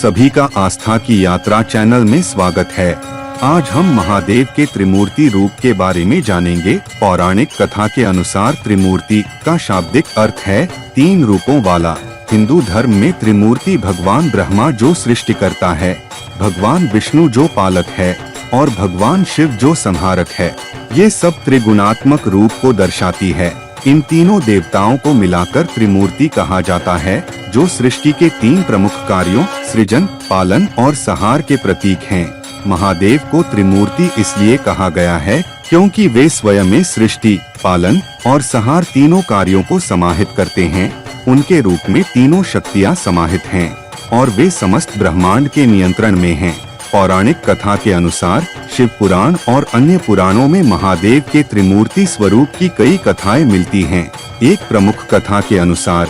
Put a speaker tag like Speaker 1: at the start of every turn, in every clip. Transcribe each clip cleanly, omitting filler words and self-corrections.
Speaker 1: सभी का आस्था की यात्रा चैनल में स्वागत है। आज हम महादेव के त्रिमूर्ति रूप के बारे में जानेंगे। पौराणिक कथा के अनुसार त्रिमूर्ति का शाब्दिक अर्थ है तीन रूपों वाला। हिंदू धर्म में त्रिमूर्ति भगवान ब्रह्मा जो सृष्टि करता है, भगवान विष्णु जो पालक है और भगवान शिव जो संहारक है, ये सब त्रिगुणात्मक रूप को दर्शाती है। इन तीनों देवताओं को मिलाकर त्रिमूर्ति कहा जाता है, जो सृष्टि के तीन प्रमुख कार्यों सृजन, पालन और संहार के प्रतीक हैं। महादेव को त्रिमूर्ति इसलिए कहा गया है क्योंकि वे स्वयं में सृष्टि, पालन और संहार तीनों कार्यों को समाहित करते हैं। उनके रूप में तीनों शक्तियाँ समाहित हैं और वे समस्त ब्रह्मांड के नियंत्रण में हैं। पौराणिक कथा के अनुसार शिव पुराण और अन्य पुराणों में महादेव के त्रिमूर्ति स्वरूप की कई कथाएं मिलती हैं। एक प्रमुख कथा के अनुसार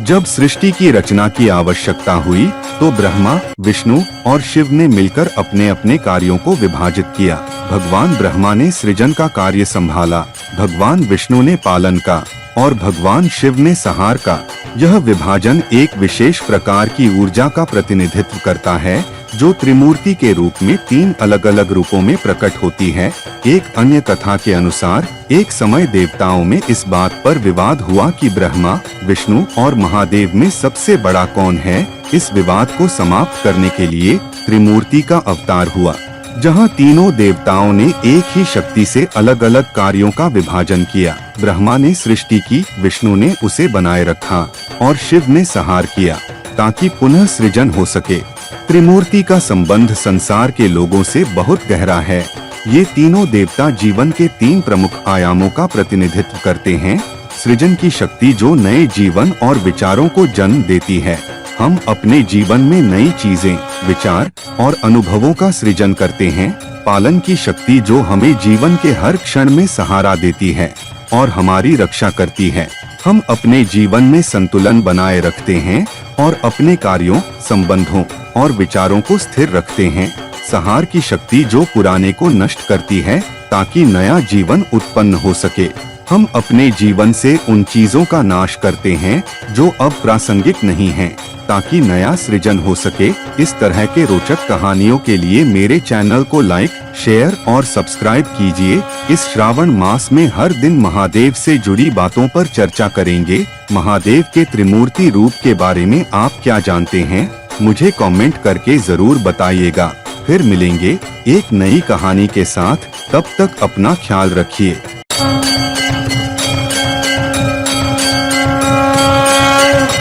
Speaker 1: जब सृष्टि की रचना की आवश्यकता हुई तो ब्रह्मा, विष्णु और शिव ने मिलकर अपने अपने कार्यों को विभाजित किया। भगवान ब्रह्मा ने सृजन का कार्य संभाला, भगवान विष्णु ने पालन का और भगवान शिव ने संहार का। यह विभाजन एक विशेष प्रकार की ऊर्जा का प्रतिनिधित्व करता है जो त्रिमूर्ति के रूप में तीन अलग अलग रूपों में प्रकट होती है। एक अन्य कथा के अनुसार एक समय देवताओं में इस बात पर विवाद हुआ कि ब्रह्मा, विष्णु और महादेव में सबसे बड़ा कौन है। इस विवाद को समाप्त करने के लिए त्रिमूर्ति का अवतार हुआ, जहां तीनों देवताओं ने एक ही शक्ति से अलग अलग कार्यों का विभाजन किया। ब्रह्मा ने सृष्टि की, विष्णु ने उसे बनाए रखा और शिव ने संहार किया ताकि पुनः सृजन हो सके। त्रिमूर्ति का संबंध संसार के लोगों से बहुत गहरा है। ये तीनों देवता जीवन के तीन प्रमुख आयामों का प्रतिनिधित्व करते हैं। सृजन की शक्ति जो नए जीवन और विचारों को जन्म देती है। हम अपने जीवन में नई चीजें, विचार और अनुभवों का सृजन करते हैं। पालन की शक्ति जो हमें जीवन के हर क्षण में सहारा देती है और हमारी रक्षा करती है। हम अपने जीवन में संतुलन बनाए रखते हैं और अपने कार्यों, संबंधों और विचारों को स्थिर रखते हैं। संहार की शक्ति जो पुराने को नष्ट करती है ताकि नया जीवन उत्पन्न हो सके। हम अपने जीवन से उन चीजों का नाश करते हैं जो अब प्रासंगिक नहीं हैं, ताकि नया सृजन हो सके। इस तरह के रोचक कहानियों के लिए मेरे चैनल को लाइक, शेयर और सब्सक्राइब कीजिए। इस श्रावण मास में हर दिन महादेव से जुड़ी बातों पर चर्चा करेंगे। महादेव के त्रिमूर्ति रूप के बारे में आप क्या जानते हैं? मुझे कमेंट करके जरूर बताइएगा। फिर मिलेंगे एक नई कहानी के साथ। तब तक अपना ख्याल रखिए।